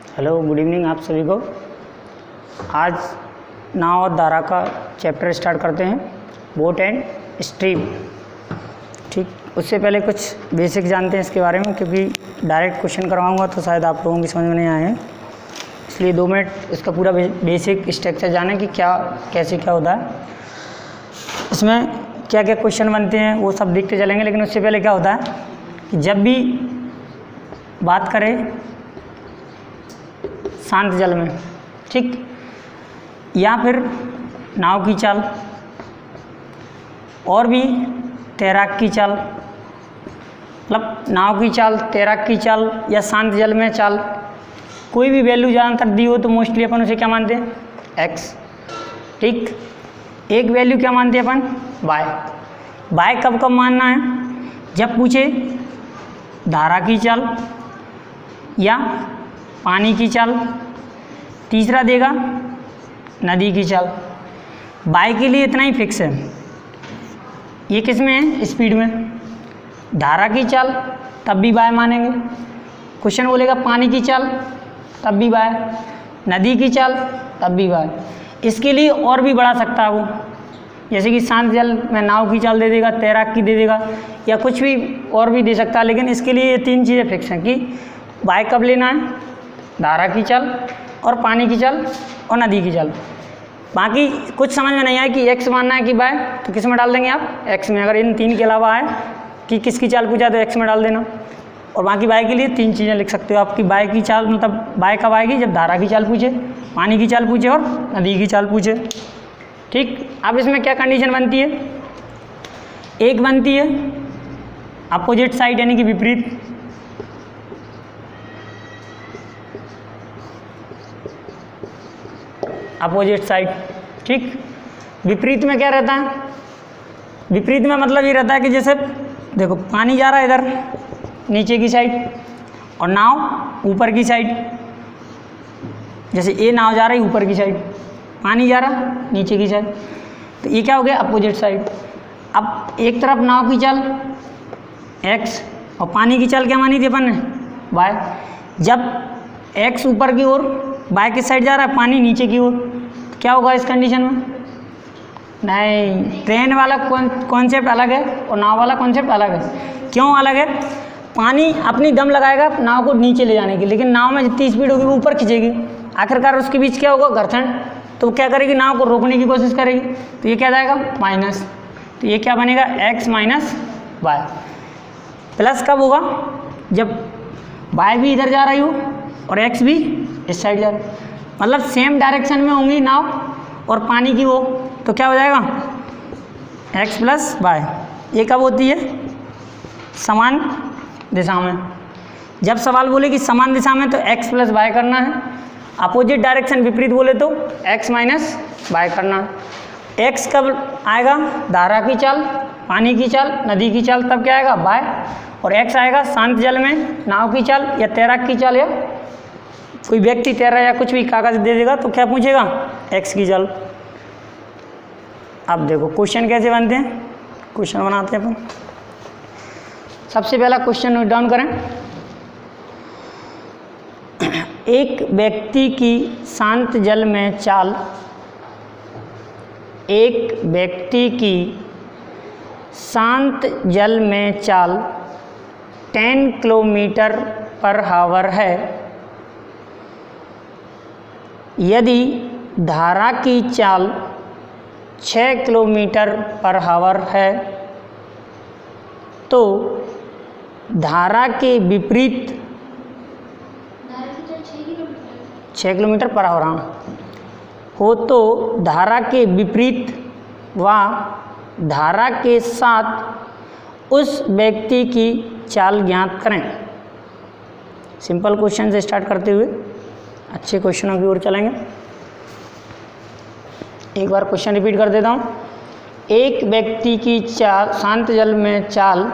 Hello, good evening आप सभी को। आज नाव और धारा का चैप्टर स्टार्ट करते हैं, बोट एंड स्ट्रीम। ठीक, उससे पहले कुछ बेसिक जानते हैं इसके बारे में, क्योंकि डायरेक्ट क्वेश्चन करवाऊंगा तो शायद आप लोगों की समझ में नहीं आए हैं, इसलिए 2 मिनट इसका पूरा बेसिक स्ट्रक्चर जाने कि क्या कैसे क्या होता है, इसमें क्या क्या क्वेश्चन बनते हैं वो सब देखते चलेंगे। लेकिन उससे पहले क्या होता है कि जब भी बात करें शांत जल में, ठीक, या फिर नाव की चाल और भी तैराक की चाल, मतलब नाव की चाल, तैराक की चाल या शांत जल में चाल, कोई भी वैल्यू ज़्यादातर दी हो तो मोस्टली अपन उसे क्या मानते हैं, एक्स। ठीक, एक वैल्यू क्या मानते हैं अपन, वाई। वाई कब कब मानना है, जब पूछे धारा की चाल या पानी की चाल, तीसरा देगा नदी की चाल। वाई के लिए इतना ही फिक्स है, ये किस में है, स्पीड में। धारा की चाल तब भी वाई मानेंगे, क्वेश्चन बोलेगा पानी की चाल तब भी वाई, नदी की चाल तब भी वाई। इसके लिए और भी बढ़ा सकता है वो, जैसे कि शांत जल में नाव की चाल दे देगा, तैराक की दे देगा, या कुछ भी और भी दे सकता है। लेकिन इसके लिए ये 3 चीज़ें फिक्स हैं कि वाई कब लेना है, धारा की चाल और पानी की चाल और नदी की चाल। बाकी कुछ समझ में नहीं आया कि एक्स मानना है कि वाई, तो किस में डाल देंगे आप, एक्स में। अगर इन 3 के अलावा है कि किसकी चाल पूछा तो एक्स में डाल देना। और बाकी वाई के लिए 3 चीज़ें लिख सकते हो आपकी। वाई की चाल मतलब वाई कब आएगी, जब धारा की चाल पूछे, पानी की चाल पूछे और नदी की चाल पूछे। ठीक, अब इसमें क्या कंडीशन बनती है, एक बनती है अपोजिट साइड यानी कि विपरीत, अपोजिट साइड। ठीक, विपरीत में क्या रहता है, विपरीत में मतलब ये रहता है कि जैसे देखो पानी जा रहा है इधर नीचे की साइड और नाव ऊपर की साइड, जैसे ये नाव जा रही है ऊपर की साइड, पानी जा रहा नीचे की साइड, तो ये क्या हो गया, अपोजिट साइड। अब एक तरफ नाव की चाल एक्स और पानी की चाल क्या मानी थी अपन ने, वाई। जब एक्स ऊपर की ओर, वाई किस साइड जा रहा है, पानी नीचे की ओर, तो क्या होगा इस कंडीशन में, नहीं, ट्रेन वाला कॉन्सेप्ट अलग है और नाव वाला कॉन्सेप्ट अलग है। क्यों अलग है, पानी अपनी दम लगाएगा नाव को नीचे ले जाने की, लेकिन नाव में जितनी स्पीड होगी वो ऊपर खींचेगी, आखिरकार उसके बीच क्या होगा, घर्षण, तो क्या करेगी, नाव को रोकने की कोशिश करेगी, तो ये क्या जाएगा, माइनस। तो ये क्या बनेगा, एक्स माइनस वाई। प्लस कब होगा, जब वाई भी इधर जा रही हो और एक्स भी इस साइड जा रहा है, मतलब सेम डायरेक्शन में होंगी नाव और पानी की वो, तो क्या हो जाएगा, एक्स प्लस वाई। ये कब होती है, समान दिशा में। जब सवाल बोले कि समान दिशा में तो एक्स प्लस वाई करना है, अपोजिट डायरेक्शन विपरीत बोले तो एक्स माइनस वाई करना है। एक्स कब आएगा, धारा की चाल, पानी की चाल, नदी की चाल, तब क्या आएगा, वाई। और एक्स आएगा शांत जल में नाव की चाल या तैराक की चाल, या कोई व्यक्ति तैर रहा है या कुछ भी कागज दे देगा तो क्या पूछेगा, एक्स की चाल। अब देखो क्वेश्चन कैसे बनते हैं, क्वेश्चन बनाते हैं अपन। सबसे पहला क्वेश्चन नोट डाउन करें, एक व्यक्ति की शांत जल में चाल, एक व्यक्ति की शांत जल में चाल 10 किलोमीटर पर हावर है। यदि धारा की चाल 6 किलोमीटर पर हावर है तो धारा के विपरीत 6 किलोमीटर पर हावर हो तो धारा के विपरीत व धारा के साथ उस व्यक्ति की चाल ज्ञात करें। सिंपल क्वेश्चन से स्टार्ट करते हुए अच्छे क्वेश्चनों की ओर चलेंगे। एक बार क्वेश्चन रिपीट कर देता हूँ। एक व्यक्ति की चाल, शांत जल में चाल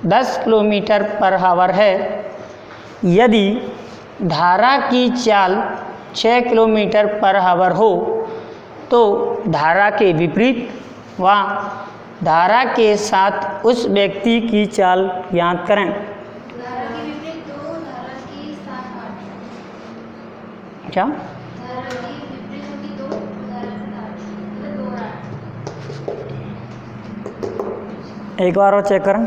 10 किलोमीटर पर हावर है। यदि धारा की चाल 6 किलोमीटर पर हावर हो तो धारा के विपरीत व धारा के साथ उस व्यक्ति की चाल ज्ञात करें। क्या? एक बार और चेक करें।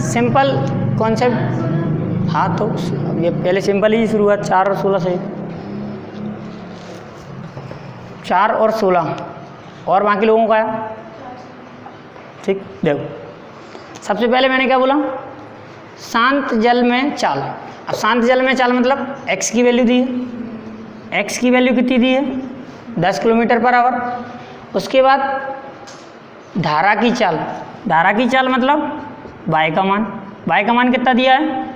Simple concept. हाँ तो ये पहले सिंपल ही शुरुआत 4 और 16 से। 4 और 16 और बाकी लोगों का है। ठीक, देखो सबसे पहले मैंने क्या बोला, शांत जल में चाल। अब शांत जल में चाल मतलब x की वैल्यू दी है। x की वैल्यू कितनी दी है? 10 किलोमीटर पर आवर। उसके बाद धारा की चाल। धारा की चाल मतलब y का मान। y का मान कितना दिया है?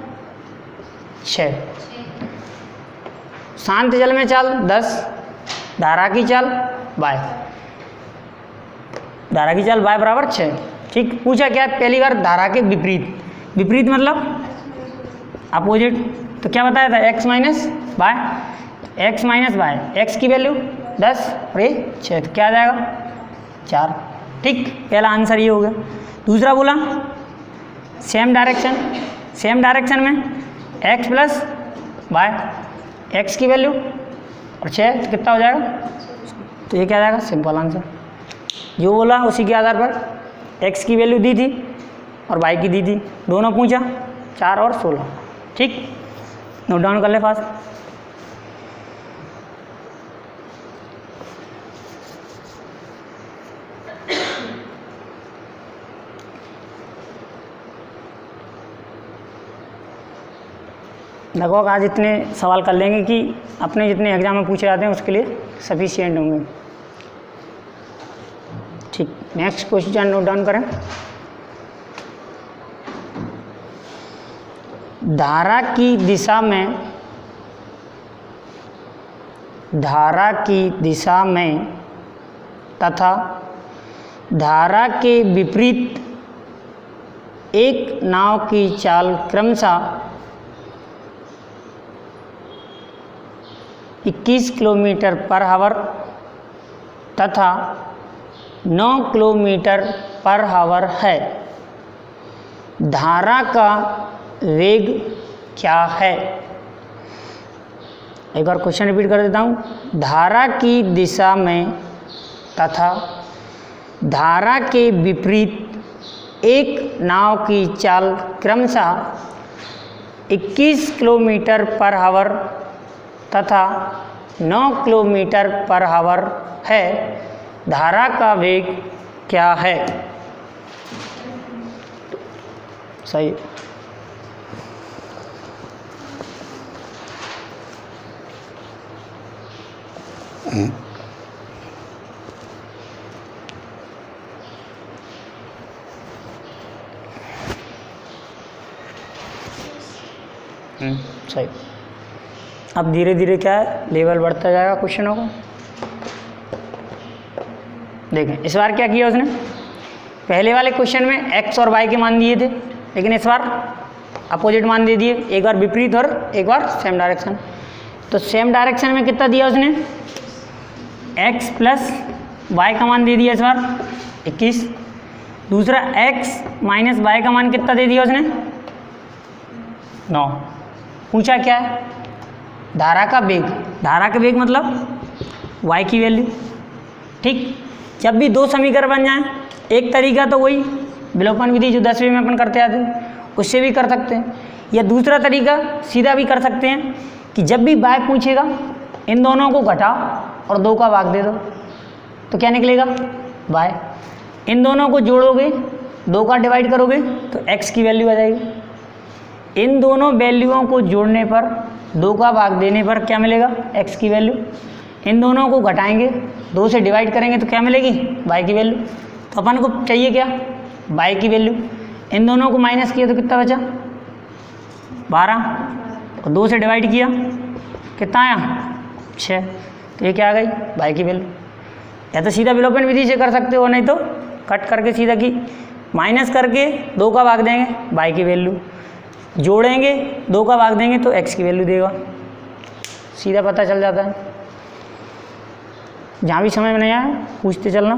6। शांत जल में चाल 10, धारा की चाल y। धारा की चाल y बराबर 6। ठीक, पूछा क्या है? पहली बार धारा के विपरीत। विपरीत मतलब अपोजिट। तो क्या बताया था? x minus y. X minus y, x की वैल्यू 10 और ये 6, तो क्या आ जाएगा? 4। ठीक, पहला आंसर ये हो गया। दूसरा बोला सेम डायरेक्शन। सेम डायरेक्शन में x प्लस वाई, एक्स की वैल्यू और 6, तो कितना हो जाएगा? तो ये क्या आ जाएगा? Simple answer. जो बोला उसी के आधार पर x की वैल्यू दी थी और y की दी थी, दोनों पूछा 4 और 16। ठीक, नोट डाउन कर ले फास्ट। लगभग आज इतने सवाल कर लेंगे कि अपने जितने एग्जाम में पूछे जाते हैं उसके लिए सफिशिएंट होंगे। ठीक, नेक्स्ट क्वेश्चन नोट डाउन करें। धारा की दिशा में तथा धारा के विपरीत एक नाव की चाल क्रमशः 21 किलोमीटर पर आवर तथा 9 किलोमीटर पर आवर है। धारा का वेग क्या है? एक बार क्वेश्चन रिपीट कर देता हूँ। धारा की दिशा में तथा धारा के विपरीत एक नाव की चाल क्रमशः 21 किलोमीटर पर आवर तथा 9 किलोमीटर पर आवर है। धारा का वेग क्या है? सही। सही। अब धीरे धीरे क्या है, लेवल बढ़ता जाएगा क्वेश्चनों का। देखें इस बार क्या किया उसने, पहले वाले क्वेश्चन में x और y के मान दिए थे, लेकिन इस बार अपोजिट मान दे दिए, एक बार विपरीत और एक बार सेम डायरेक्शन। तो सेम डायरेक्शन में कितना दिया उसने, x प्लस y का मान दे दिया इस बार 21। दूसरा x माइनस y का मान कितना दे दिया उसने 9। पूछा क्या है, धारा का वेग। धारा का वेग मतलब y की वैल्यू। ठीक, जब भी दो समीकरण बन जाएं, एक तरीका तो वही विलोपन विधि जो 10वीं में अपन करते आते हैं उससे भी कर सकते हैं, या दूसरा तरीका सीधा भी कर सकते हैं कि जब भी y पूछेगा इन दोनों को घटाओ और 2 का भाग दे दो, तो क्या निकलेगा y। इन दोनों को जोड़ोगे 2 का डिवाइड करोगे तो x की वैल्यू आ जाएगी। इन दोनों वैल्यूओं को जोड़ने पर 2 का भाग देने पर क्या मिलेगा, x की वैल्यू। इन दोनों को घटाएंगे 2 से डिवाइड करेंगे तो क्या मिलेगी, y की वैल्यू। तो अपन को चाहिए क्या, y की वैल्यू। इन दोनों को माइनस किया तो कितना बचा 12, और 2 से डिवाइड किया कितना आया 6, तो ये क्या आ गई y की वैल्यू। या तो सीधा विलोपन विधि से कर सकते हो, नहीं तो कट करके सीधा की माइनस करके 2 का भाग देंगे y की वैल्यू, जोड़ेंगे 2 का भाग देंगे तो x की वैल्यू देगा। सीधा पता चल जाता है। जहाँ भी समझ में नहीं आया पूछते चलना।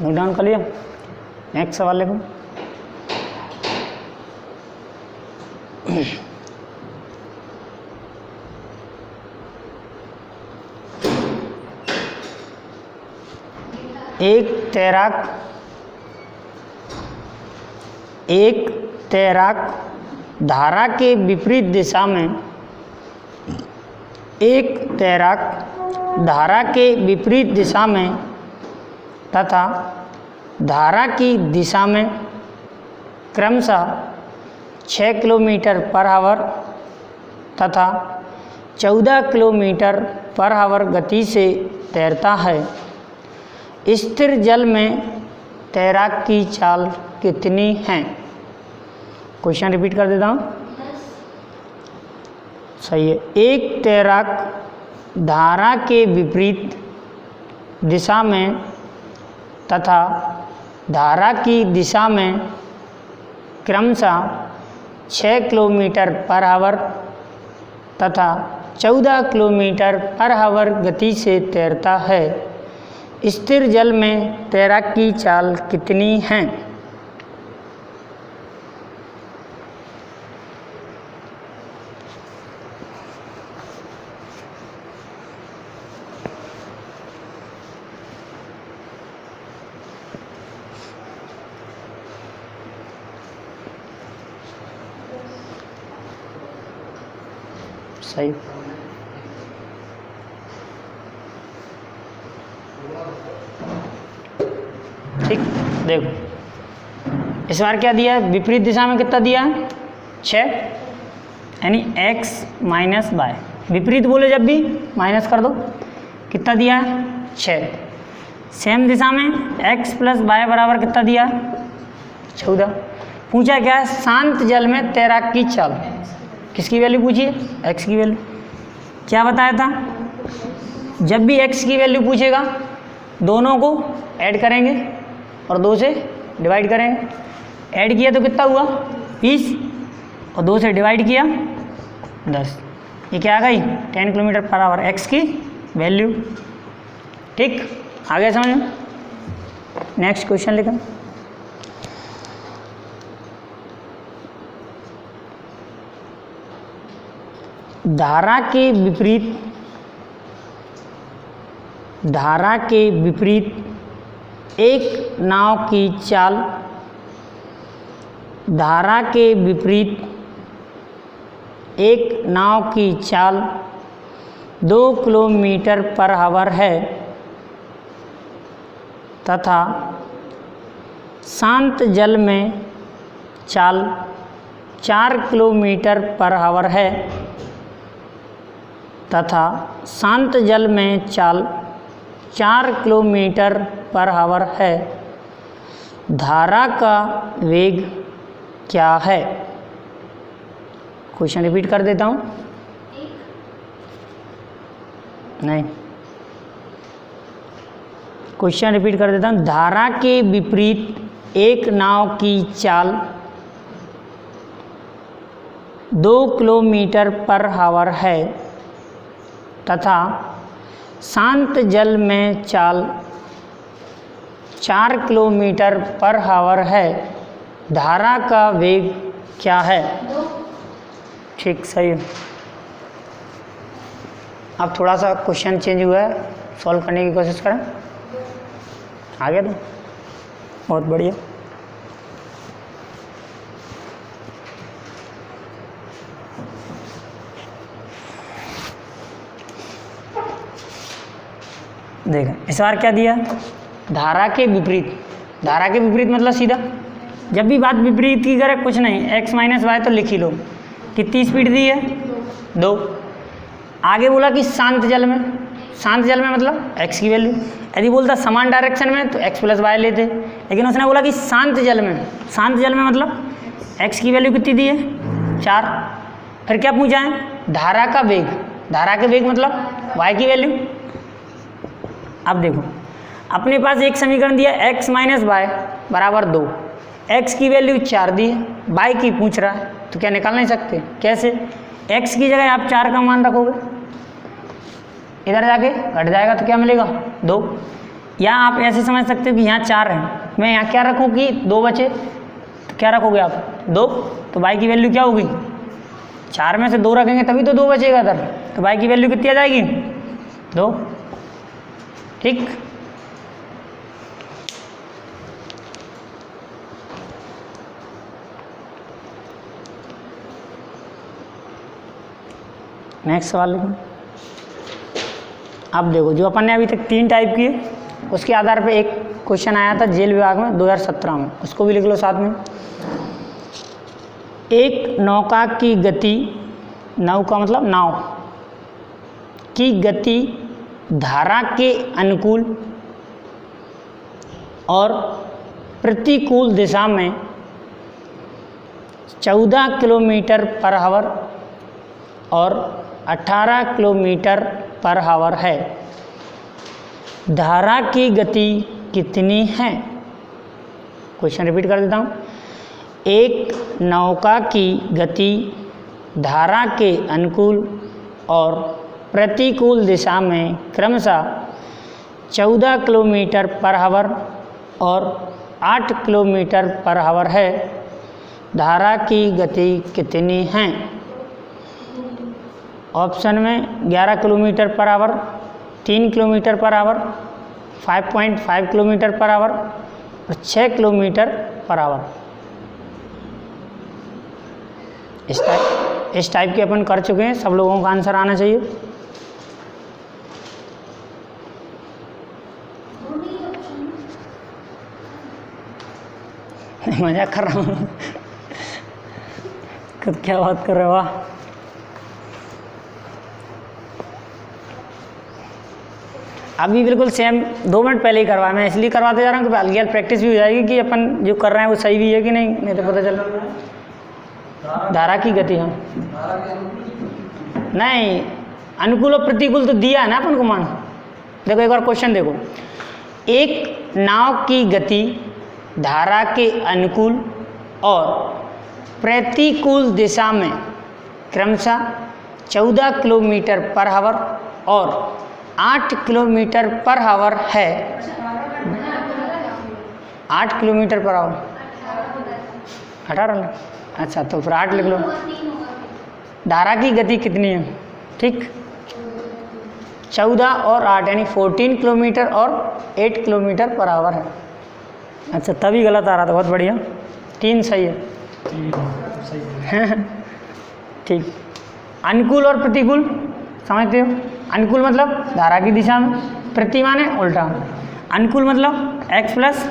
नोट डाउन कर लिया। नेक्स्ट सवाल लिखो। एक तैराक धारा के विपरीत दिशा में तथा धारा की दिशा में क्रमशः 6 किलोमीटर पर आवर तथा 14 किलोमीटर पर आवर गति से तैरता है। स्थिर जल में तैराक की चाल कितनी है? क्वेश्चन रिपीट कर देता हूँ। सही है। एक तैराक धारा के विपरीत दिशा में तथा धारा की दिशा में क्रमशः 6 किलोमीटर पर आवर तथा 14 किलोमीटर पर आवर गति से तैरता है। स्थिर जल में तैराक की चाल कितनी है? सही। ठीक, देखो इस बार क्या दिया है? विपरीत दिशा में कितना दिया है? 6, यानी x माइनस बाय। विपरीत बोले जब भी माइनस कर दो। कितना दिया है? 6। सेम दिशा में x प्लस बाय बराबर कितना दिया है? 14। पूछा क्या है? शांत जल में तैराक की चाल। किसकी वैल्यू पूछी है? x की वैल्यू। क्या बताया था? जब भी x की वैल्यू पूछेगा दोनों को ऐड करेंगे और 2 से डिवाइड करेंगे। ऐड किया तो कितना हुआ? 20 और 2 से डिवाइड किया 10। ये क्या आ गई? 10 किलोमीटर पर आवर x की वैल्यू। ठीक, आ गया समझ में? नेक्स्ट क्वेश्चन लिखा। धारा के विपरीत एक नाव की चाल 2 किलोमीटर पर आवर है तथा शांत जल में चाल 4 किलोमीटर पर आवर है तथा शांत जल में चाल 4 किलोमीटर पर आवर है। धारा का वेग क्या है? क्वेश्चन रिपीट कर देता हूँ। नहीं, क्वेश्चन रिपीट कर देता हूँ। धारा के विपरीत एक नाव की चाल 2 किलोमीटर पर आवर है तथा शांत जल में चाल 4 किलोमीटर पर आवर है। धारा का वेग क्या है? ठीक, सही है। अब थोड़ा सा क्वेश्चन चेंज हुआ है, सॉल्व करने की कोशिश करें। आ गया तो बहुत बढ़िया। देखा इस बार क्या दिया? धारा के विपरीत। धारा के विपरीत मतलब सीधा जब भी बात विपरीत की करे कुछ नहीं, x माइनस वाई तो लिख ही लो। कितनी स्पीड दी है? 2। आगे बोला कि शांत जल में। शांत जल में मतलब x की वैल्यू। यदि बोलता समान डायरेक्शन में तो x प्लस वाई लेते, लेकिन उसने बोला कि शांत जल में। शांत जल में मतलब x की वैल्यू कितनी दी है? 4। फिर क्या पूछा है? धारा का वेग। धारा के वेग मतलब y की वैल्यू। अब देखो अपने पास एक समीकरण दिया x माइनस वाई बराबर 2। x की वैल्यू 4 दी है, y की पूछ रहा है, तो क्या निकाल नहीं सकते? कैसे? x की जगह आप 4 का मान रखोगे, इधर जाके घट जाएगा तो क्या मिलेगा 2। या आप ऐसे समझ सकते हो कि यहाँ 4 है, मैं यहाँ क्या रखूँ कि 2 बचे, तो क्या रखोगे आप 2, तो y की वैल्यू क्या होगी 4 में से 2 रखेंगे तभी तो 2 बचेगा इधर, तो y की वैल्यू कितनी आ जाएगी 2। ठीक, नेक्स्ट सवाल लिखो। अब देखो जो अपन ने अभी तक 3 टाइप किए, उसके आधार पे एक क्वेश्चन आया था जेल विभाग में 2017 में, उसको भी लिख लो साथ में। एक नौका की गति, नौका मतलब नाव की गति धारा के अनुकूल और प्रतिकूल दिशा में 14 किलोमीटर पर आवर और 18 किलोमीटर पर आवर है। धारा की गति कितनी है? क्वेश्चन रिपीट कर देता हूँ। एक नौका की गति धारा के अनुकूल और प्रतिकूल दिशा में क्रमशः 14 किलोमीटर पर आवर और 8 किलोमीटर पर आवर है। धारा की गति कितनी है? ऑप्शन में 11 kilometre per hour, 3 kilometre per hour, 5.5 kilometre per hour और 6 किलोमीटर पर आवर। इस टाइप के अपन कर चुके हैं, सब लोगों का आंसर आना चाहिए। मजाक कर रहा हूँ। क्या बात कर रहे हो? वाह, अभी बिल्कुल सेम 2 मिनट पहले ही करवाया, मैं इसलिए करवाते जा रहा हूँ कि हल्की प्रैक्टिस भी हो जाएगी कि अपन जो कर रहे हैं वो सही भी है कि नहीं, नहीं तो पता चल धारा की गति। हाँ नहीं, अनुकूल और प्रतिकूल तो दिया है ना अपन को मान। देखो एक बार क्वेश्चन देखो, एक नाव की गति धारा के अनुकूल और प्रतिकूल दिशा में क्रमशः 14 किलोमीटर पर आवर और 8 किलोमीटर पर आवर है। 8 किलोमीटर पर आवर, 18, अच्छा तो फिर 8 लिख लो। धारा की गति कितनी है? ठीक, 14 और 8 यानी 14 किलोमीटर और 8 किलोमीटर पर आवर है। अच्छा तभी गलत आ रहा था, बहुत बढ़िया, 3 सही है। ठीक, अनुकूल और प्रतिकूल समझते हो? अनुकूल मतलब धारा की दिशा में, प्रति माने उल्टा। अनुकूल मतलब x प्लस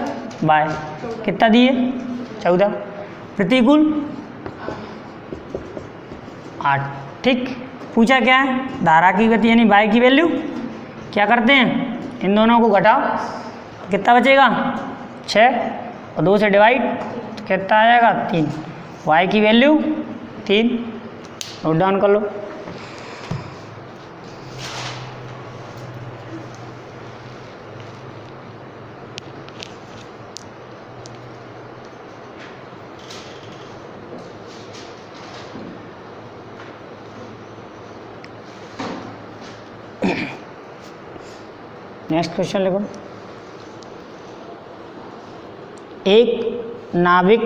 वाई, कितना दिए 14, प्रतिकूल 8। ठीक, पूछा क्या है? धारा की गति यानी y की वैल्यू क्या करते हैं, इन दोनों को घटाओ, कितना बचेगा 6 और 2 से डिवाइड, तो कितना आ जाएगा 3। y की वैल्यू 3, नोट डाउन कर लो। नेक्स्ट क्वेश्चन लिखो। एक नाविक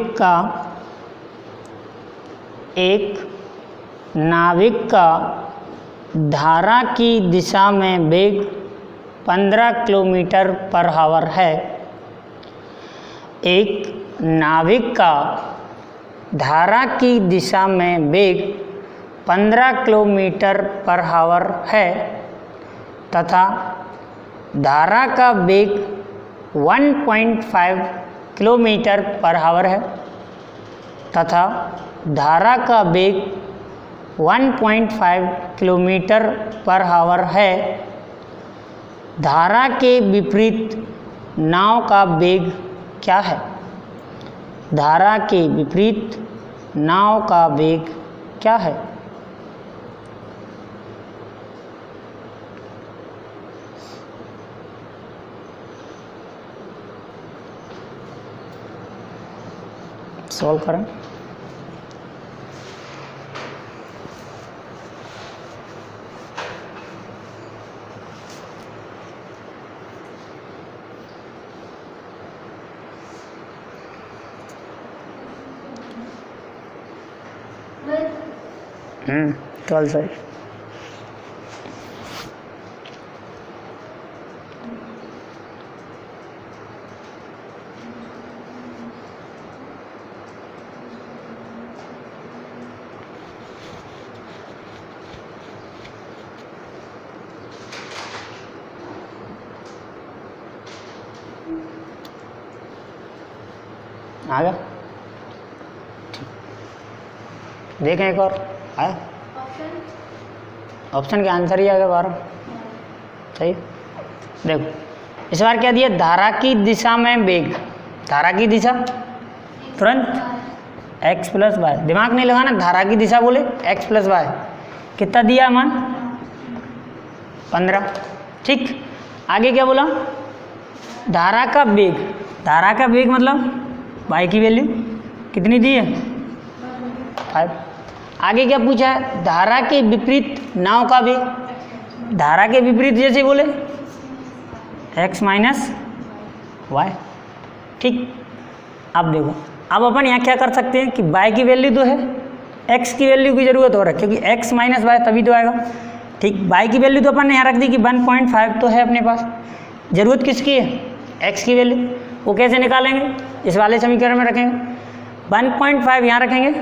का धारा की दिशा में वेग 15 किलोमीटर पर आवर है। एक नाविक का धारा की दिशा में वेग 15 किलोमीटर पर आवर है तथा धारा का वेग 1.5 किलोमीटर पर आवर है तथा धारा का वेग 1.5 किलोमीटर पर आवर है। धारा के विपरीत नाव का वेग क्या है? धारा के विपरीत नाव का वेग क्या है? सॉल्व करें। 12 सही। आ गया, देखें एक और आया ऑप्शन के आंसर ही आ गया 12 सही। देखो इस बार क्या दिया, धारा की दिशा में वेग, धारा की दिशा तुरंत x प्लस वाई, दिमाग नहीं लगाना, धारा की दिशा बोले x प्लस वाई, कितना दिया मान 15। ठीक, आगे क्या बोला, धारा का वेग, धारा का वेग मतलब y की वैल्यू कितनी दी है 5। आगे क्या पूछा है, धारा के विपरीत नाव का वेग, धारा के विपरीत जैसे बोले x माइनस वाई। ठीक, अब देखो, अब अपन यहाँ क्या कर सकते हैं कि y की वैल्यू तो है, x की वैल्यू की जरूरत हो रहा है क्योंकि x माइनस वाई तभी तो आएगा। ठीक, y की वैल्यू तो अपन ने यहाँ रख दी कि 1.5 तो है अपने पास, जरूरत किसकी है x की वैल्यू, वो कैसे निकालेंगे, इस वाले समीकरण में रखेंगे 1.5 यहाँ रखेंगे,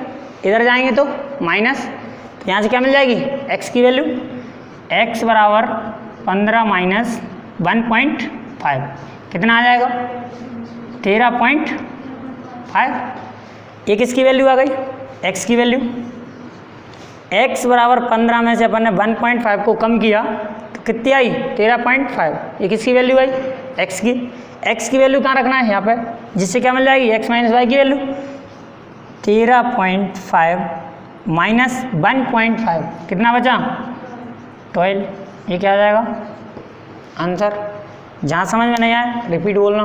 इधर जाएंगे तो माइनस, तो यहाँ से क्या मिल जाएगी x की वैल्यू, x बराबर 15 माइनस 1.5 कितना आ जाएगा 13.5। ये किसकी वैल्यू आ गई, x की वैल्यू, x बराबर 15 में से अपन ने 1.5 को कम किया तो कितनी आई 13.5। ये किसकी वैल्यू आई x की, x की वैल्यू कहाँ रखना है यहाँ पे, जिससे क्या मिल जाएगी x माइनस वाई की वैल्यू 13.5 माइनस 1.5 कितना बचा 12। ये क्या आ जाएगा आंसर। जहाँ समझ में नहीं आए रिपीट बोलना,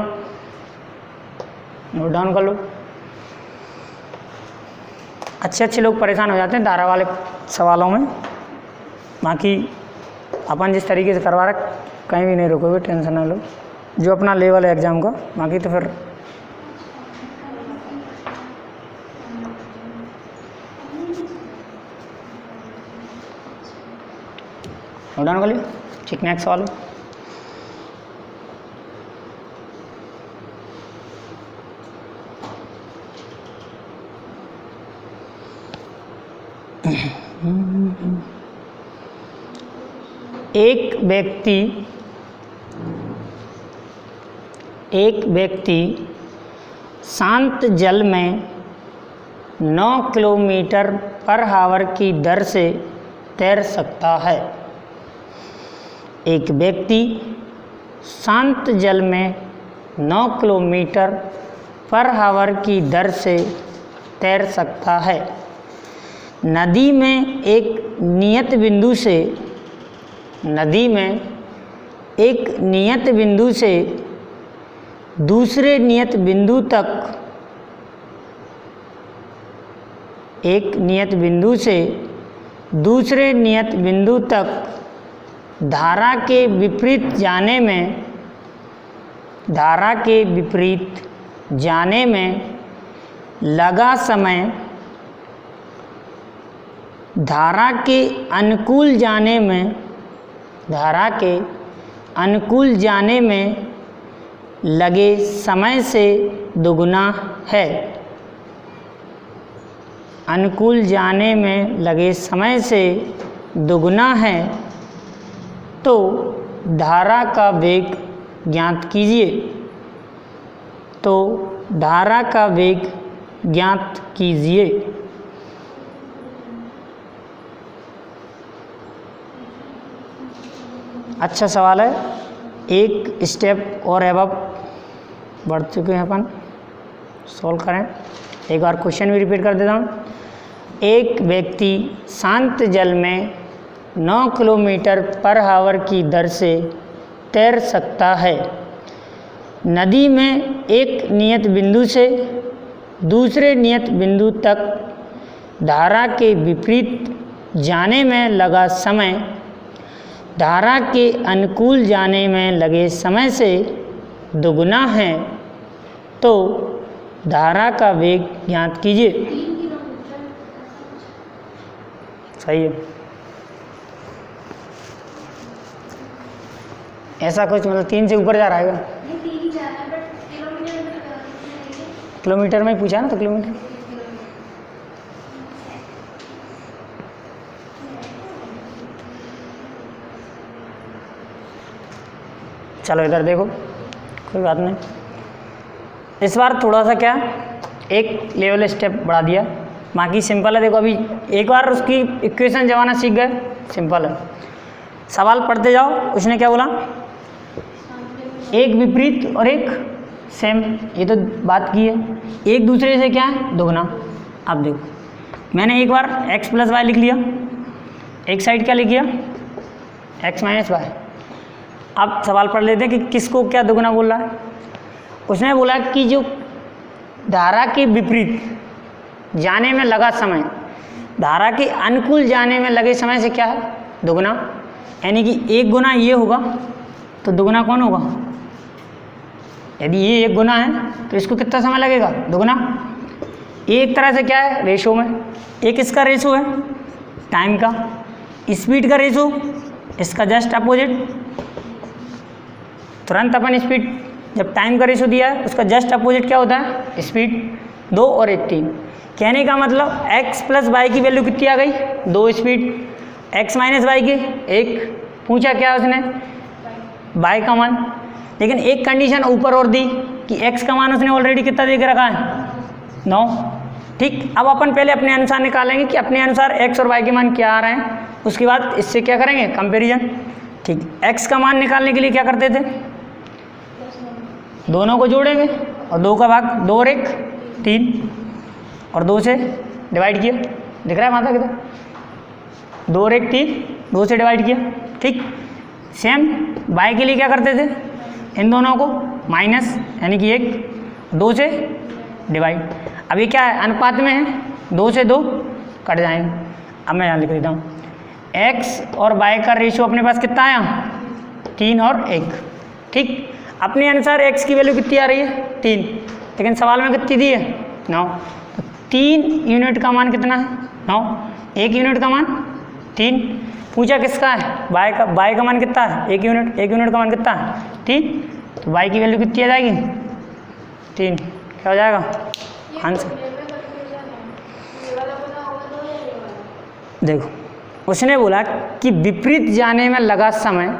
नोट डाउन कर लो। अच्छे लोग परेशान हो जाते हैं धारा वाले सवालों में, बाकी अपन जिस तरीके से करवा रहे कहीं भी नहीं रुकोगे, टेंशन ना लो, जो अपना लेवल है एग्ज़ाम का, बाकी तो फिर नोट डाउन कर लिया। ठीक, नेक्स्ट सवाल एक व्यक्ति शांत जल में 9 किलोमीटर पर आवर की दर से तैर सकता है। एक व्यक्ति शांत जल में 9 किलोमीटर पर आवर की दर से तैर सकता है। नदी में एक नियत बिंदु से दूसरे नियत बिंदु तक धारा के विपरीत जाने में लगा समय धारा के अनुकूल जाने में लगे समय से दोगुना है। अनुकूल जाने में लगे समय से दोगुना है तो धारा का वेग ज्ञात कीजिए। अच्छा सवाल है, एक स्टेप और एबव बढ़ चुके हैं अपन, सॉल्व करें। एक बार क्वेश्चन भी रिपीट कर देता हूँ। एक व्यक्ति शांत जल में 9 किलोमीटर पर आवर की दर से तैर सकता है। नदी में एक नियत बिंदु से दूसरे नियत बिंदु तक धारा के विपरीत जाने में लगा समय धारा के अनुकूल जाने में लगे समय से दोगुना है तो धारा का वेग ज्ञात कीजिए। सही है। ऐसा कुछ मतलब 3 से ऊपर जा रहा है। किलोमीटर में ही पूछा ना, तो किलोमीटर। चलो इधर देखो, कोई बात नहीं। इस बार थोड़ा सा क्या एक लेवल स्टेप बढ़ा दिया, बाकी सिंपल है। देखो अभी एक बार उसकी इक्वेशन जमाना सीख गए, सिंपल है। सवाल पढ़ते जाओ। उसने क्या बोला, एक विपरीत और एक सेम, ये तो बात की है। एक दूसरे से क्या है, दोगुना। अब देखो मैंने एक बार x + y लिख लिया, एक साइड क्या लिख लिया, x - y। अब सवाल पढ़ लेते हैं कि किसको क्या दोगुना बोल रहा है। उसने बोला कि जो धारा के विपरीत जाने में लगा समय, धारा के अनुकूल जाने में लगे समय से क्या है, दोगुना। यानी कि 1 गुना ये होगा तो दोगुना कौन होगा। यदि ये 1 गुना है तो इसको कितना समय लगेगा, दोगुना। एक तरह से क्या है, रेशो में। एक इसका रेशो है टाइम का, स्पीड का रेशो इसका जस्ट अपोजिट। तुरंत अपन स्पीड, जब टाइम का रेशो दिया है उसका जस्ट अपोजिट क्या होता है, स्पीड। 2 और 1 3। कहने का मतलब x + y की वैल्यू कितनी आ गई, 2 स्पीड, x - y की 1। पूछा क्या उसने, y का मान। लेकिन एक कंडीशन ऊपर और दी कि x का मान उसने ऑलरेडी कितना दे के रखा है, 9। ठीक, अब अपन पहले अपने अनुसार निकालेंगे कि अपने अनुसार x और y के मान क्या आ रहे हैं, उसके बाद इससे क्या करेंगे, कंपैरिजन। ठीक, x का मान निकालने के लिए क्या करते थे, दोनों को जोड़ेंगे और 2 का भाग, 2 और 1 3, और 2 से डिवाइड किया। दिख रहा है माता किधर, 2 और 1 3, 2 से डिवाइड किया। ठीक, सेम y के लिए क्या करते थे, इन दोनों को माइनस, यानी कि 1 2 से डिवाइड। अब ये क्या है, अनुपात में है, 2 से 2 कट जाएंगे। अब मैं यहाँ लिख देता हूँ, x और y का रेशियो अपने पास कितना आया, 3 और 1। ठीक, अपने अनुसार x की वैल्यू कितनी आ रही है, 3, लेकिन सवाल में कितनी दी है, 9। तो 3 यूनिट का मान कितना है, 9। 1 यूनिट का मान 3। पूछा किसका है, y का मान कितना है, 1 यूनिट। 1 यूनिट का मान कितना है, 3। तो y की वैल्यू कितनी आ जाएगी, 3। क्या हो जाएगा आंसर। देखो उसने बोला कि विपरीत जाने में लगा समय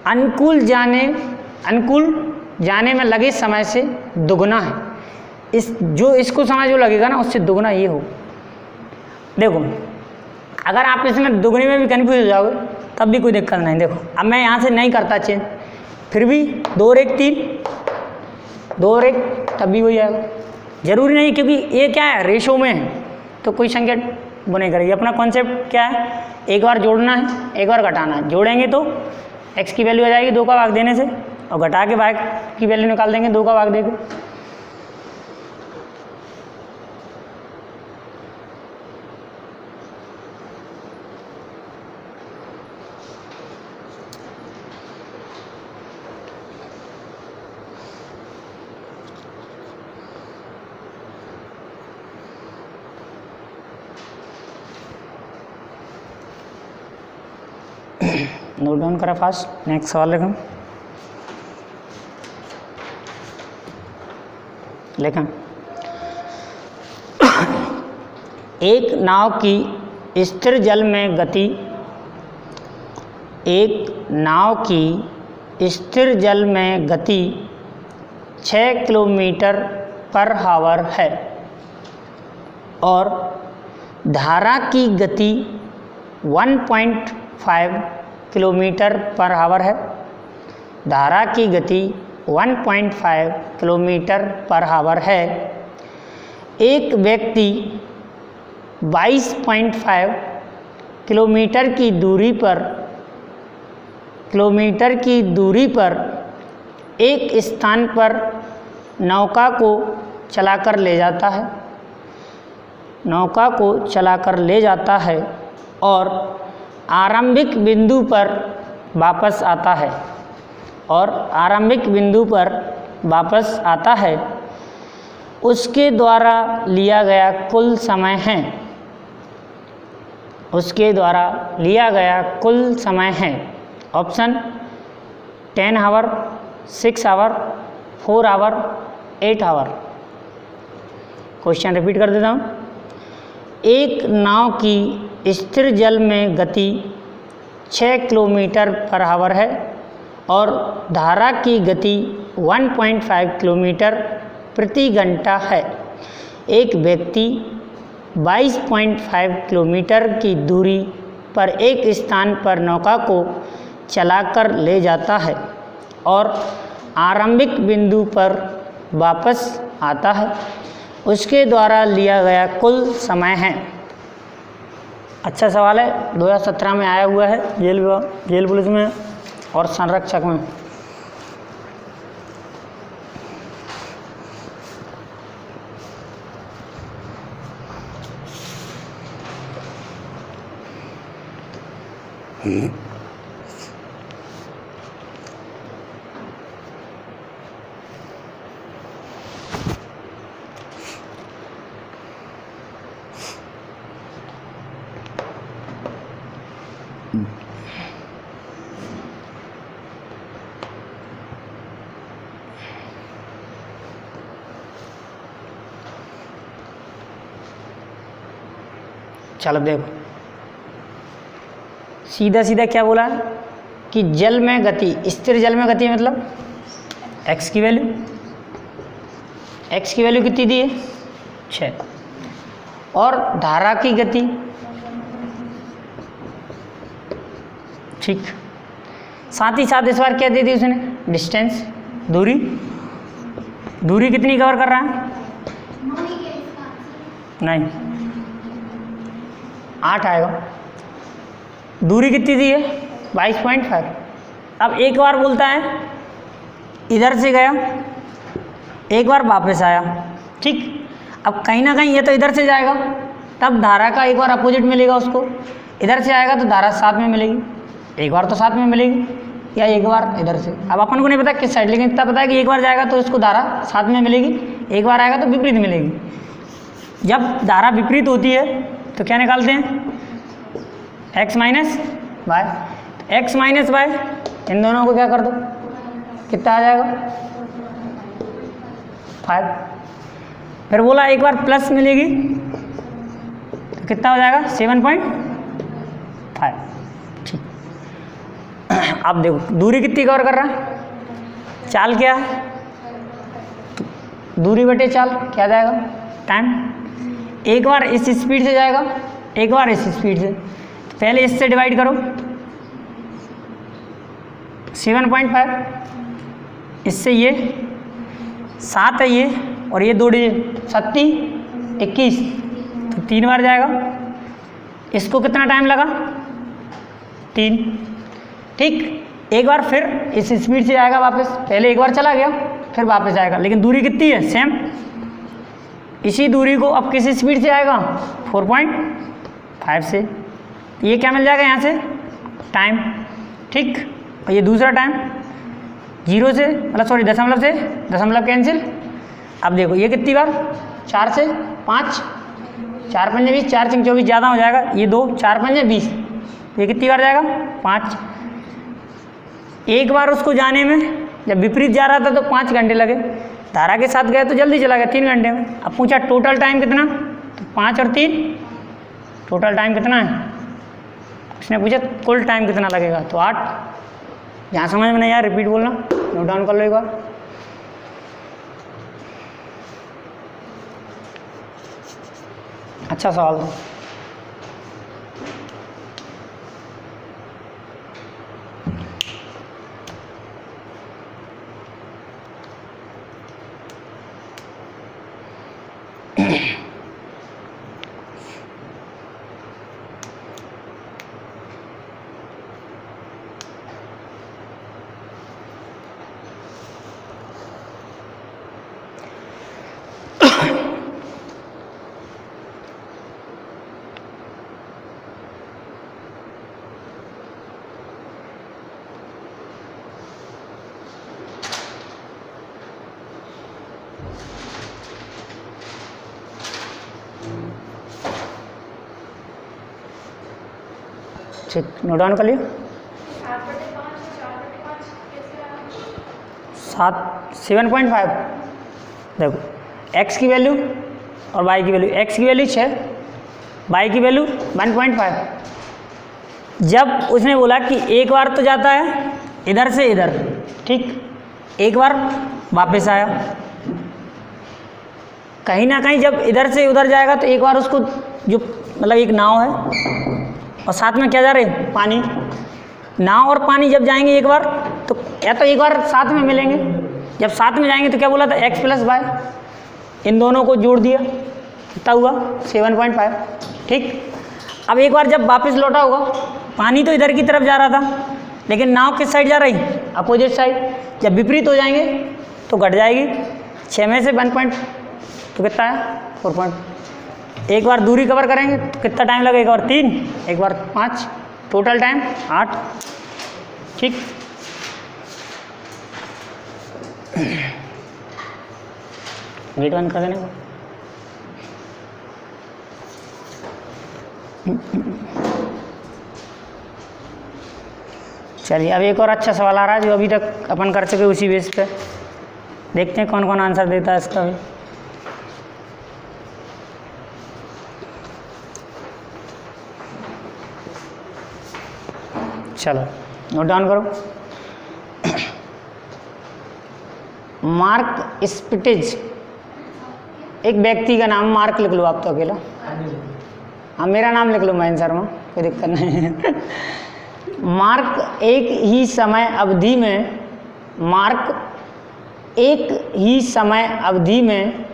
अनुकूल जाने में लगे समय से दुगुना है। इसको समय जो लगेगा ना उससे दुगुना ये हो। देखो अगर आप इसमें दुगनी में भी कन्फ्यूज हो जाओगे तब भी कोई दिक्कत नहीं। देखो अब मैं यहाँ से नहीं करता चेंज, फिर भी 2 और 1 3, 2 और 1 तब भी वही आएगा। जरूरी नहीं, क्योंकि ये क्या है, रेशो में है तो कोई संख्या वो नहीं करेगी। अपना कॉन्सेप्ट क्या है, एक बार जोड़ना है, एक बार घटाना है। जोड़ेंगे तो x की वैल्यू आ जाएगी 2 का भाग देने से, और घटा के y की वैल्यू निकाल देंगे 2 का भाग देके। नोट डाउन करा फास्ट। नेक्स्ट सवाल लेखन। एक नाव की स्थिर जल में गति, एक नाव की स्थिर जल में गति 6 किलोमीटर/आवर है और धारा की गति 1.5 किलोमीटर/आवर है। धारा की गति 1.5 किलोमीटर/आवर है। एक व्यक्ति 22.5 किलोमीटर की दूरी पर एक स्थान पर नौका को चलाकर ले जाता है और आरंभिक बिंदु पर वापस आता है। उसके द्वारा लिया गया कुल समय है उसके द्वारा लिया गया कुल समय है। Option 10 hour, 6 hour, 4 hour, 8 hour. Question repeat कर देता हूँ। एक नाव की स्थिर जल में गति 6 किलोमीटर पर आवर है और धारा की गति 1.5 किलोमीटर प्रति घंटा है। एक व्यक्ति 22.5 किलोमीटर की दूरी पर एक स्थान पर नौका को चलाकर ले जाता है और आरंभिक बिंदु पर वापस आता है। उसके द्वारा लिया गया कुल समय है। अच्छा सवाल है, 2017 में आया हुआ है जेल पुलिस में और संरक्षक में। चलो देखो, सीधा सीधा क्या बोला है कि जल में गति, स्थिर जल में गति मतलब x की वैल्यू, x की वैल्यू कितनी दी है 6, और धारा की गति, ठीक। साथ ही साथ इस बार क्या दे दी उसने, डिस्टेंस, दूरी। दूरी कितनी कवर कर रहा है, नहीं 8 आएगा। दूरी कितनी दी है 22.5। अब एक बार बोलता है इधर से गया, एक बार वापस आया, ठीक। अब कहीं ना कहीं ये तो इधर से जाएगा, तब धारा का एक बार अपोजिट मिलेगा उसको। इधर से आएगा तो धारा साथ में मिलेगी, एक बार तो साथ में मिलेगी, या एक बार इधर से। अब अपन को नहीं पता किस साइड, लेकिन इतना पता है कि एक बार जाएगा तो इसको धारा साथ में मिलेगी, एक बार आएगा तो विपरीत मिलेगी। जब धारा विपरीत होती है तो क्या निकालते हैं, x minus y. X minus y, इन दोनों को क्या कर दो, कितना आ जाएगा 5। फिर बोला एक बार प्लस मिलेगी तो कितना हो जाएगा 7.5, ठीक। अब देखो दूरी कितनी कवर कर रहा है, चाल क्या है, दूरी बटे चाल क्या जाएगा, टाइम। एक बार इस स्पीड से जाएगा, एक बार इस स्पीड से। पहले इससे डिवाइड करो, 7.5, इससे ये 7 है ये, और ये 2 डिजिट 7 21, तो 3 बार जाएगा। इसको कितना टाइम लगा 3, ठीक। एक बार फिर इस स्पीड से जाएगा वापस, पहले एक बार चला गया फिर वापस आएगा, लेकिन दूरी कितनी है सेम। इसी दूरी को अब किस स्पीड से आएगा 4.5 से, ये क्या मिल जाएगा यहाँ से टाइम, ठीक। और ये दूसरा टाइम 0 से, मतलब सॉरी दशमलव से, दशमलव कैंसिल। अब देखो ये कितनी बार 4 से 5, 4 पंजे 20, 4 5 24 ज़्यादा हो जाएगा, ये 2, 4 पंजे 20, ये कितनी बार जाएगा 5। एक बार उसको जाने में जब विपरीत जा रहा था तो 5 घंटे लगे, धारा के साथ गया तो जल्दी चला गया 3 घंटे में। अब पूछा टोटल टाइम कितना, तो 5 और 3 टोटल टाइम कितना है, उसने पूछा कुल टाइम कितना लगेगा, तो 8। यहाँ समझ में नहीं आया रिपीट बोलना, नोट डाउन कर लो एक बार। अच्छा सवाल था। ठीक, नोट डाउन कर लियो। 7.5 देखो, x की वैल्यू और y की वैल्यू, x की वैल्यू 6, y की वैल्यू 1.5। जब उसने बोला कि एक बार तो जाता है इधर से इधर, ठीक, एक बार वापस आया, कहीं ना कहीं जब इधर से उधर जाएगा तो एक बार उसको जो मतलब एक नाव है और साथ में क्या जा रहे हैं, पानी, नाव और पानी जब जाएंगे एक बार तो या तो एक बार साथ में मिलेंगे, जब साथ में जाएंगे तो क्या बोला था, x + y, इन दोनों को जोड़ दिया, कितना हुआ 7.5, ठीक। अब एक बार जब वापस लौटा होगा, पानी तो इधर की तरफ जा रहा था लेकिन नाव किस साइड जा रही, अपोजिट साइड, जब विपरीत हो जाएंगे तो घट जाएगी, 6 में से 1 तो कितना है 4 एक बार दूरी कवर करेंगे तो कितना टाइम लगेगा, एक बार 3, एक बार 5, टोटल टाइम 8, ठीक। गेट बंद कर देने को। चलिए अब एक और अच्छा सवाल आ रहा है जो अभी तक अपन कर चुके उसी बेस पे, देखते हैं कौन कौन आंसर देता है इसका भी। चलो नोट डाउन करो। मार्क स्पिटिज, एक व्यक्ति का नाम, मार्क लिख लो आप तो अकेला, हाँ मेरा नाम लिख लो महेंद्र शर्मा, कोई दिक्कत नहीं है। मार्क एक ही समय अवधि में, मार्क एक ही समय अवधि में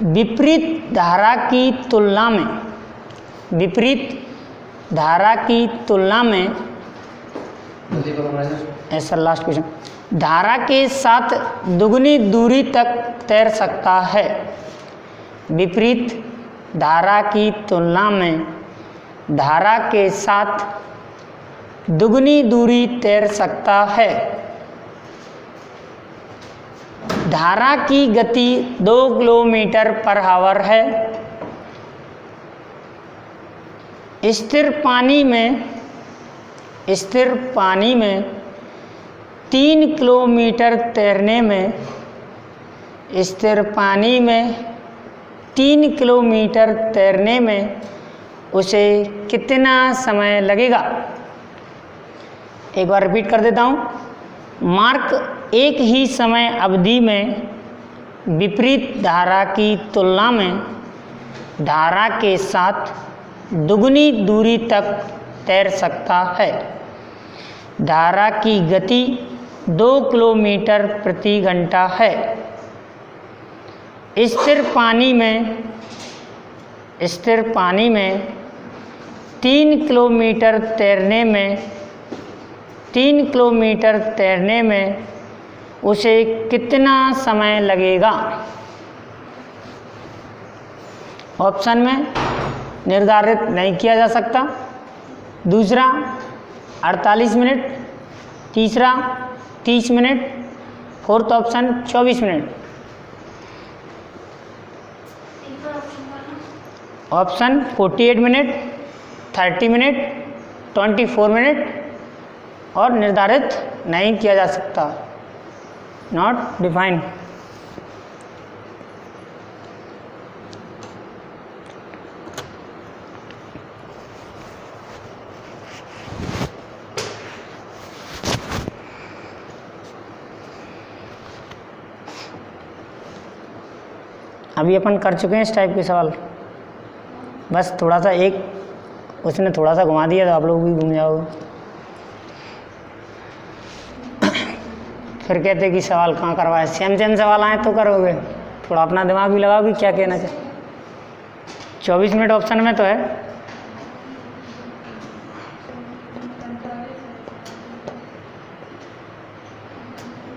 विपरीत धारा की तुलना में, विपरीत धारा की तुलना में, ऐसा लास्ट क्वेश्चन, धारा के साथ दुगनी दूरी तक तैर सकता है। विपरीत धारा की तुलना में धारा के साथ दुगनी दूरी तैर सकता है। धारा की गति 2 किलोमीटर/आवर है। स्थिर पानी में 3 किलोमीटर तैरने में, स्थिर पानी में 3 किलोमीटर तैरने में उसे कितना समय लगेगा। एक बार रिपीट कर देता हूँ। मार्क एक ही समय अवधि में विपरीत धारा की तुलना में धारा के साथ दुगनी दूरी तक तैर सकता है। धारा की गति 2 किलोमीटर प्रति घंटा है। स्थिर पानी में 3 किलोमीटर तैरने में उसे कितना समय लगेगा। ऑप्शन में निर्धारित नहीं किया जा सकता। दूसरा 48 मिनट, तीसरा 30 minute, fourth option 24 minute. Option 48 minute, 30 minute, 24 minute और निर्धारित नहीं किया जा सकता, नॉट डिफाइंड। अभी अपन कर चुके हैं इस टाइप के सवाल, बस थोड़ा सा एक उसने थोड़ा सा घुमा दिया तो आप लोग भी घूम जाओगे। फिर कहते कि सवाल कहाँ करवाए, सेम सवाल आए तो करोगे, थोड़ा अपना दिमाग भी लगाओ कि क्या कहना चाहिए। 24 मिनट ऑप्शन में तो है।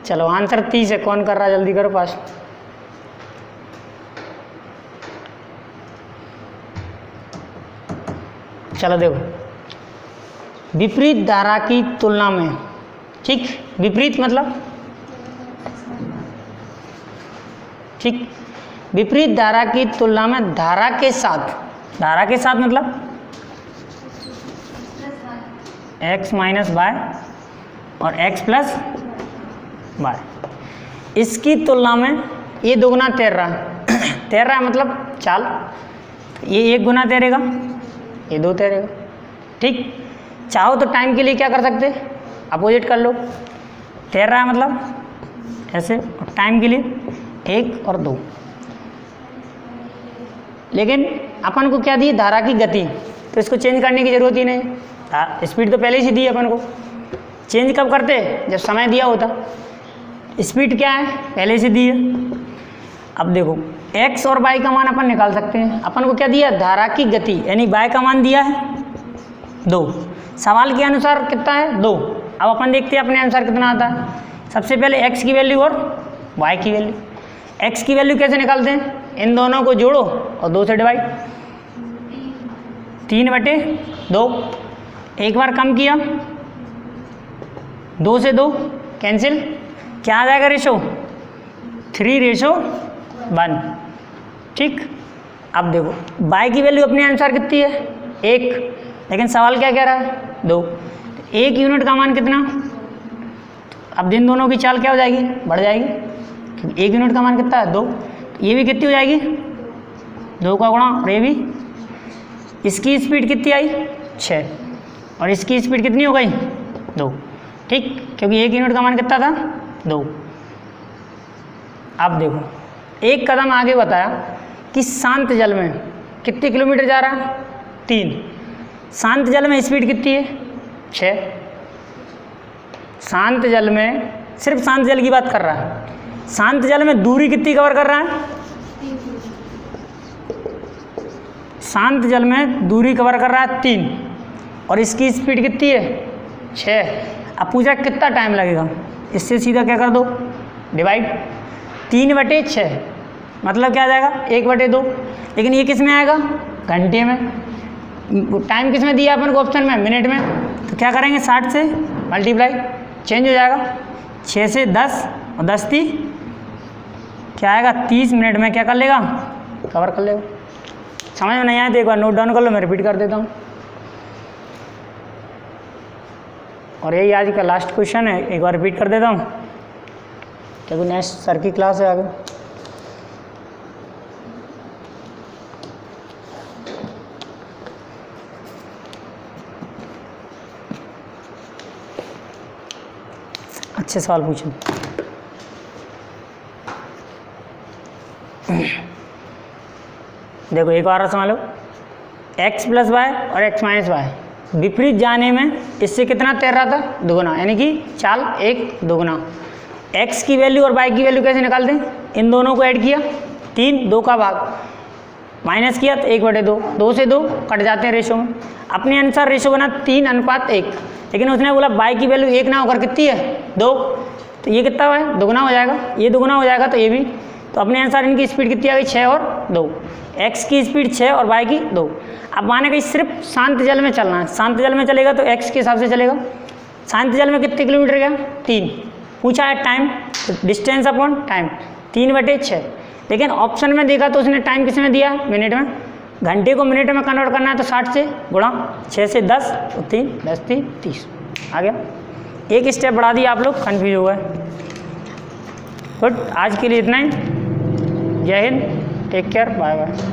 चलो आंसर 30 है, कौन कर रहा है जल्दी करो पास। चलो देखो, विपरीत धारा की तुलना में, ठीक, विपरीत मतलब ठीक, विपरीत धारा की तुलना में धारा के साथ मतलब एक्स माइनस वाई और एक्स प्लस वाई। इसकी तुलना में ये दोगुना तैर रहा है तैर रहा है मतलब चाल, ये 1 गुना तैरेगा, ये 2 तैरेगा। ठीक, चाहो तो टाइम के लिए क्या कर सकते, अपोजिट कर लो, तैर रहा है मतलब ऐसे, और टाइम के लिए 1 और 2। लेकिन अपन को क्या दी, धारा की गति, तो इसको चेंज करने की जरूरत ही नहीं, स्पीड तो पहले ही दी अपन को। चेंज कब करते, जब समय दिया होता। स्पीड क्या है, पहले से दी है। अब देखो x और y का मान अपन निकाल सकते हैं। अपन को क्या दिया, धारा की गति, यानी y का मान दिया है 2, सवाल के अनुसार कितना है 2। अब अपन देखते हैं अपने अनुसार कितना आता है। सबसे पहले x की वैल्यू और y की वैल्यू। x की वैल्यू कैसे निकालते हैं, इन दोनों को जोड़ो और 2 से डिवाइड, 3/2। एक बार कम किया, 2 से 2 कैंसिल, क्या आ जाएगा रेशो, 3:1। ठीक, अब देखो y की वैल्यू अपने अनुसार कितनी है 1, लेकिन सवाल क्या कह रहा है 2। 1 यूनिट का मान कितना, अब इन दोनों की चाल क्या हो जाएगी, बढ़ जाएगी, क्योंकि 1 यूनिट का मान कितना है 2। तो ये भी कितनी हो जाएगी 2 का गुणा, और ये भी। इसकी स्पीड कितनी आई 6, और इसकी स्पीड कितनी हो गई 2। ठीक, क्योंकि 1 यूनिट का मान कितना था 2। अब देखो एक कदम आगे बताया कि शांत जल में कितने किलोमीटर जा रहा है 3। शांत जल में स्पीड कितनी है 6। शांत जल में, सिर्फ शांत जल की बात कर रहा है, शांत जल में दूरी कितनी कवर कर रहा है, शांत जल में दूरी कवर कर रहा है 3, और इसकी स्पीड कितनी है 6। अब पूछा कितना टाइम लगेगा, इससे सीधा क्या कर दो, डिवाइड, 3/6 मतलब क्या आ जाएगा 1/2। लेकिन ये किस में आएगा, घंटे में। टाइम किस में दिया अपन को ऑप्शन में, मिनट में, तो क्या करेंगे 60 से मल्टीप्लाई, चेंज हो जाएगा, 6 से 10 और 10 × 3 क्या आएगा 30 मिनट में क्या कर लेगा, कवर कर लेगा। समझ में नहीं आया तो एक बार नोट डाउन कर लो, मैं रिपीट कर देता हूँ। और यही आज का लास्ट क्वेश्चन है, एक बार रिपीट कर देता हूँ क्योंकि नेक्स्ट सर की क्लास है आगे। अच्छे सवाल पूछें। देखो एक बार समझ लो, x + y और x - y विपरीत जाने में इससे कितना तैर रहा था, दोगुना, यानी कि चाल 1 दोगुना। x की वैल्यू और y की वैल्यू कैसे निकालते हैं, इन दोनों को ऐड किया, 3, 2 का भाग, माइनस किया तो 1/2, 2 से 2 कट जाते हैं रेशो में। अपने अनुसार रेशो बना 3:1, लेकिन उसने बोला y की वैल्यू 1 ना होकर कितनी है 2, तो ये कितना है दोगुना हो जाएगा, ये दोगुना हो जाएगा तो ये भी। तो अपने अनुसार इनकी स्पीड कितनी आ गई 6 और 2, x की स्पीड 6 और y की 2। अब माने कि सिर्फ शांत जल में चलना है, शांत जल में चलेगा तो x के हिसाब से चलेगा। शांत जल में कितने किलोमीटर गया 3, पूछा है टाइम, डिस्टेंस अपॉन टाइम 3/6। लेकिन ऑप्शन में देखा तो उसने टाइम किस में दिया, मिनट में। घंटे को मिनट में कन्वर्ट करना है तो 60 से गुणा, 6 से 10 तो 3, 10 × 3 = 30 आ गया। एक स्टेप बढ़ा दिया, आप लोग कन्फ्यूज हो गए। गुड, आज के लिए इतना ही। जय Hind, take care, bye bye.